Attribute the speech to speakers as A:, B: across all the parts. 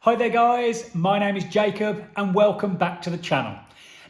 A: Hi there guys, my name is Jacob and welcome back to the channel.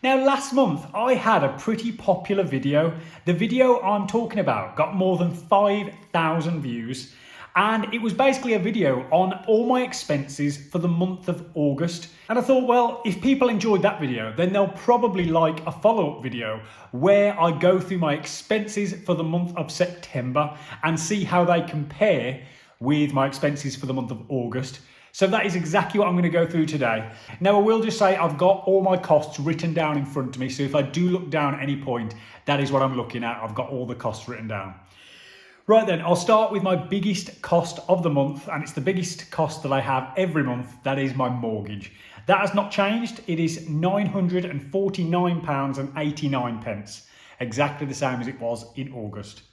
A: Now last month I had a pretty popular video. The video I'm talking about got more than 5,000 views and it was basically a video on all my expenses for the month of August. And I thought, well, if people enjoyed that video, then they'll probably like a follow-up video where I go through my expenses for the month of September and see how they compare with my expenses for the month of August. So that is exactly what I'm going to go through today. Now I will just say I've got all my costs written down in front of me. So if I do look down at any point, that is what I'm looking at. I've got all the costs written down. Right then, I'll start with my biggest cost of the month, and it's the biggest cost that I have every month. That is my mortgage. That has not changed. It is £949.89, exactly the same as it was in August.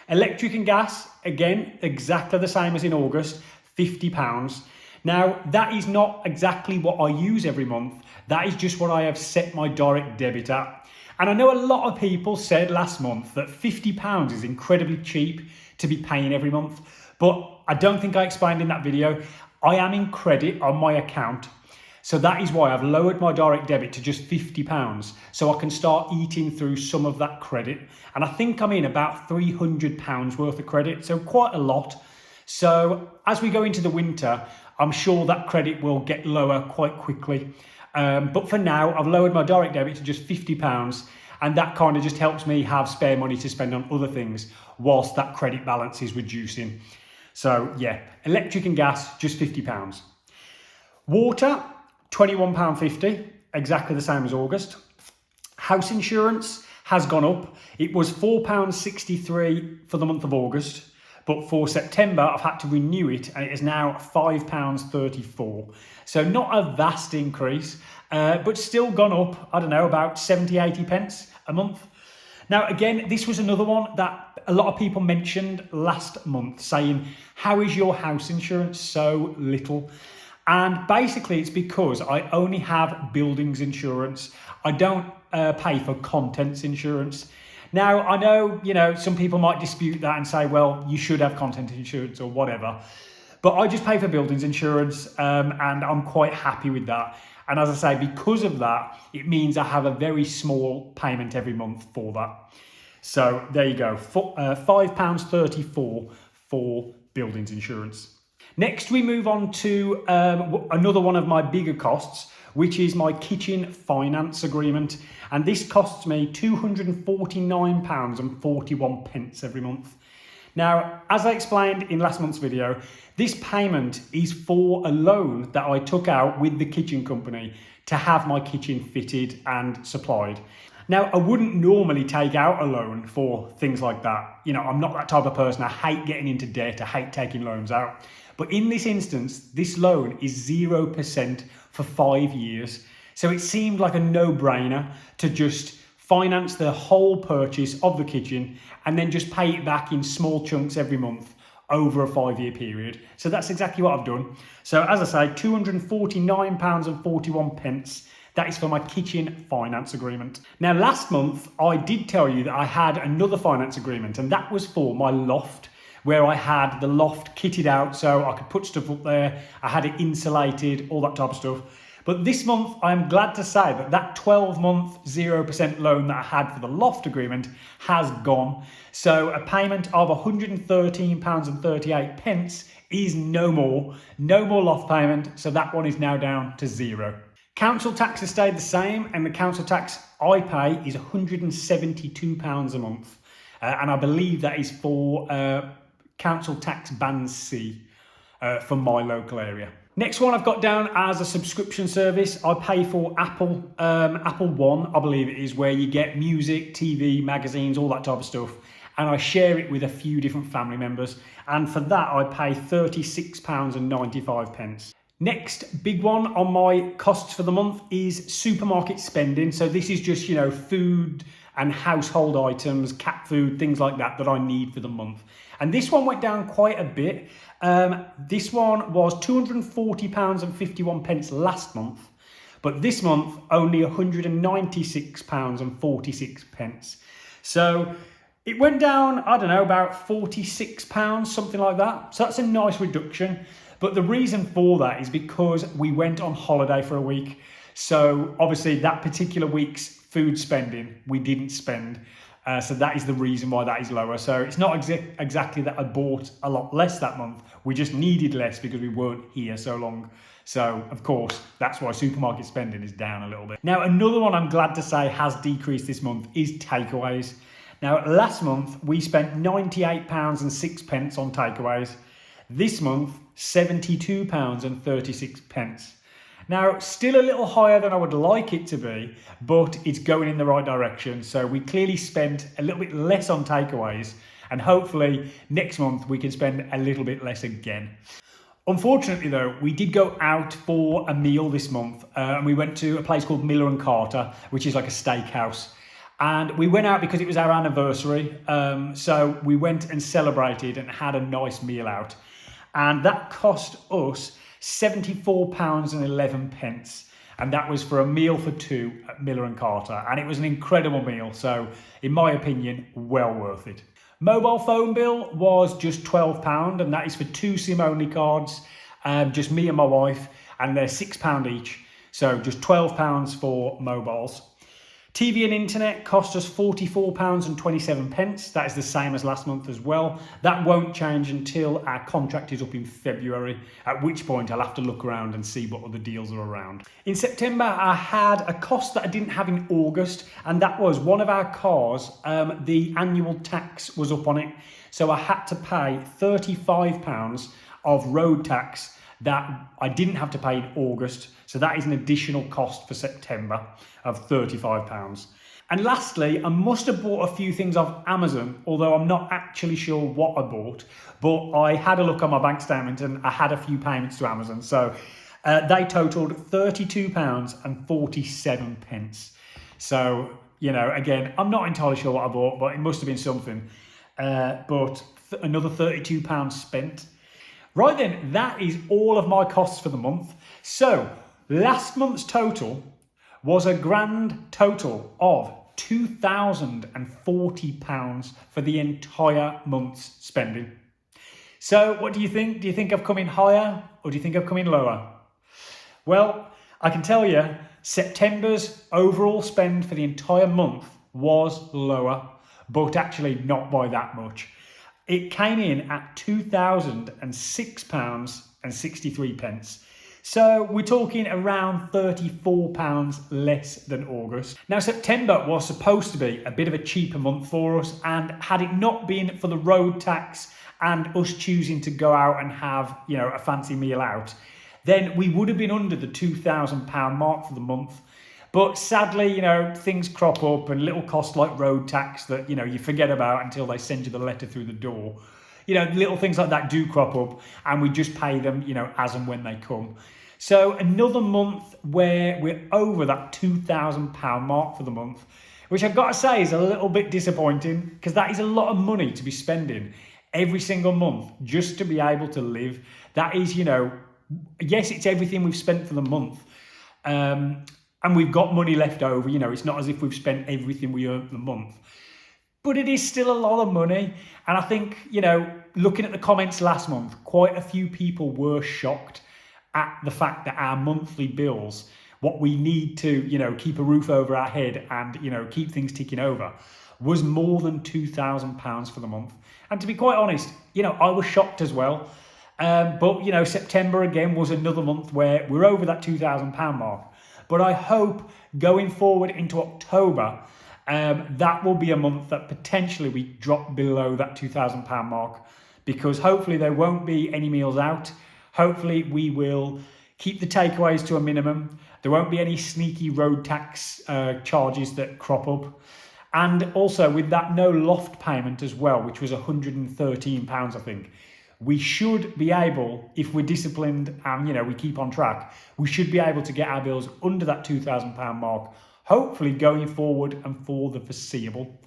A: Electric and gas, again, exactly the same as in August, £50. Now, that is not exactly what I use every month. That is just what I have set my direct debit at. And I know a lot of people said last month that £50 is incredibly cheap to be paying every month, but I don't think I explained in that video. I am in credit on my account. So that is why I've lowered my direct debit to just £50 so I can start eating through some of that credit. And I think I'm in about £300 worth of credit, so quite a lot. So as we go into the winter, I'm sure that credit will get lower quite quickly. But for now, I've lowered my direct debit to just £50, and that kind of just helps me have spare money to spend on other things whilst that credit balance is reducing. So yeah, electric and gas, just £50. Water, £21.50, exactly the same as August. House insurance has gone up. It was £4.63 for the month of August. But for September, I've had to renew it and it is now £5.34. So not a vast increase, but still gone up, I don't know, about 70, 80 pence a month. Now, again, this was another one that a lot of people mentioned last month saying, how is your house insurance so little? And basically it's because I only have buildings insurance. I don't pay for contents insurance. Now, I know, some people might dispute that and say, well, you should have content insurance or whatever. But I just pay for buildings insurance and I'm quite happy with that. And as I say, because of that, it means I have a very small payment every month for that. So there you go, £5.34 for buildings insurance. Next, we move on to another one of my bigger costs, which is my kitchen finance agreement. And this costs me £249.41 every month. Now, as I explained in last month's video, this payment is for a loan that I took out with the kitchen company to have my kitchen fitted and supplied. Now, I wouldn't normally take out a loan for things like that. I'm not that type of person. I hate getting into debt. I hate taking loans out. But in this instance, this loan is 0% for 5 years. So it seemed like a no-brainer to just finance the whole purchase of the kitchen and then just pay it back in small chunks every month over a 5-year period. So that's exactly what I've done. So as I say, £249.41. That is for my kitchen finance agreement. Now, last month, I did tell you that I had another finance agreement, and that was for my loft, where I had the loft kitted out so I could put stuff up there. I had it insulated, all that type of stuff. But this month, I'm glad to say that that 12-month 0% loan that I had for the loft agreement has gone. So a payment of £113.38 is no more loft payment. So that one is now down to zero. Council tax has stayed the same, and the council tax I pay is £172 a month. And I believe that is for council tax band C for my local area. Next one I've got down as a subscription service. I pay for Apple One, I believe it is, where you get music, TV, magazines, all that type of stuff. And I share it with a few different family members. And for that, I pay £36.95. Next big one on my costs for the month is supermarket spending. So this is just, food and household items, cat food, things like that I need for the month. And this one went down quite a bit. This one was £240.51 last month, but this month only £196.46. So it went down, I don't know, about £46, something like that. So that's a nice reduction. But the reason for that is because we went on holiday for a week. So obviously that particular week's food spending, we didn't spend. So that is the reason why that is lower. So it's not exactly that I bought a lot less that month. We just needed less because we weren't here so long. So of course, that's why supermarket spending is down a little bit. Now, another one I'm glad to say has decreased this month is takeaways. Now, last month we spent £98.06 on takeaways. This month, £72.36. Now, still a little higher than I would like it to be, but it's going in the right direction. So we clearly spent a little bit less on takeaways, and hopefully next month we can spend a little bit less again. Unfortunately though, we did go out for a meal this month, and we went to a place called Miller and Carter, which is like a steakhouse. And we went out because it was our anniversary. So we went and celebrated and had a nice meal out. And that cost us £74.11. And that was for a meal for two at Miller and Carter. And it was an incredible meal. So in my opinion, well worth it. Mobile phone bill was just £12, and that is for two SIM-only cards, just me and my wife, and they're £6 each. So just £12 for mobiles. TV and internet cost us £44.27. That is the same as last month as well. That won't change until our contract is up in February, at which point I'll have to look around and see what other deals are around. In September, I had a cost that I didn't have in August, and that was one of our cars, the annual tax was up on it. So I had to pay £35 of road tax that I didn't have to pay in August. So that is an additional cost for September of £35. And lastly, I must have bought a few things off Amazon, although I'm not actually sure what I bought. But I had a look on my bank statement and I had a few payments to Amazon. So they totaled £32.47. So, you know, again, I'm not entirely sure what I bought, but it must have been something. But another £32 spent. Right then, that is all of my costs for the month. So last month's total was a grand total of £2,040 for the entire month's spending. So what do you think? Do you think I've come in higher or do you think I've come in lower? Well, I can tell you September's overall spend for the entire month was lower, but actually not by that much. It came in at £2,006.63. So we're talking around £34 less than August. Now, September was supposed to be a bit of a cheaper month for us, and had it not been for the road tax and us choosing to go out and have, you know, a fancy meal out, then we would have been under the £2,000 mark for the month. But sadly, you know, things crop up and little costs like road tax that, you know, you forget about until they send you the letter through the door. You know, little things like that do crop up and we just pay them, you know, as and when they come. So another month where we're over that £2,000 mark for the month, which I've got to say is a little bit disappointing because that is a lot of money to be spending every single month just to be able to live. That is, you know, yes, it's everything we've spent for the month. And we've got money left over, you know, it's not as if we've spent everything we earned for the month. But it is still a lot of money. And I think, you know, looking at the comments last month, quite a few people were shocked at the fact that our monthly bills, what we need to, you know, keep a roof over our head and, you know, keep things ticking over, was more than £2,000 for the month. And to be quite honest, you know, I was shocked as well. But, you know, September again was another month where we're over that £2,000 mark. But I hope going forward into October, that will be a month that potentially we drop below that £2,000 mark, because hopefully there won't be any meals out. Hopefully we will keep the takeaways to a minimum. There won't be any sneaky road tax charges that crop up. And also with that no loft payment as well, which was £113, I think. We should be able, if we're disciplined and, you know, we keep on track, we should be able to get our bills under that £2,000 mark, hopefully going forward and for the foreseeable.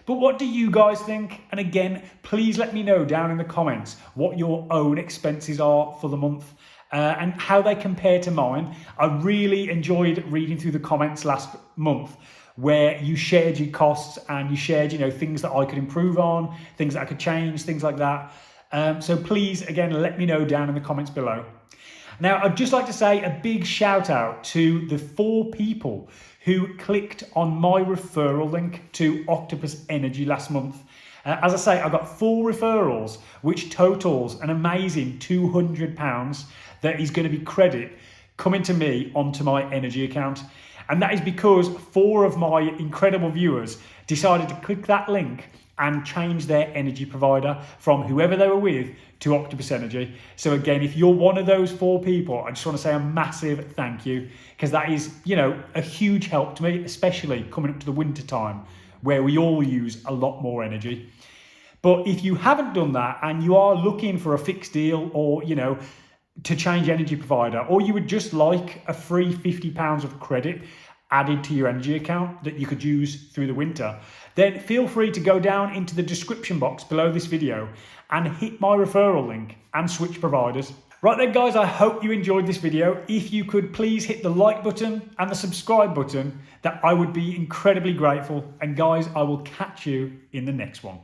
A: But what do you guys think? And again, please let me know down in the comments what your own expenses are for the month and how they compare to mine. I really enjoyed reading through the comments last month where you shared your costs and you shared, you know, things that I could improve on, things that I could change, things like that. So please, again, let me know down in the comments below. Now, I'd just like to say a big shout out to the 4 people who clicked on my referral link to Octopus Energy last month. As I say, I got 4 referrals, which totals an amazing £200 that is going to be credit coming to me onto my energy account. And that is because 4 of my incredible viewers decided to click that link and change their energy provider from whoever they were with to Octopus Energy. So again, if you're one of those 4 people, I just want to say a massive thank you, because that is, you know, a huge help to me, especially coming up to the winter time where we all use a lot more energy. But if you haven't done that and you are looking for a fixed deal, or, you know, to change energy provider, or you would just like a free £50 of credit added to your energy account that you could use through the winter, then feel free to go down into the description box below this video and hit my referral link and switch providers. Right then guys, I hope you enjoyed this video. If you could please hit the like button and the subscribe button, that I would be incredibly grateful. And guys, I will catch you in the next one.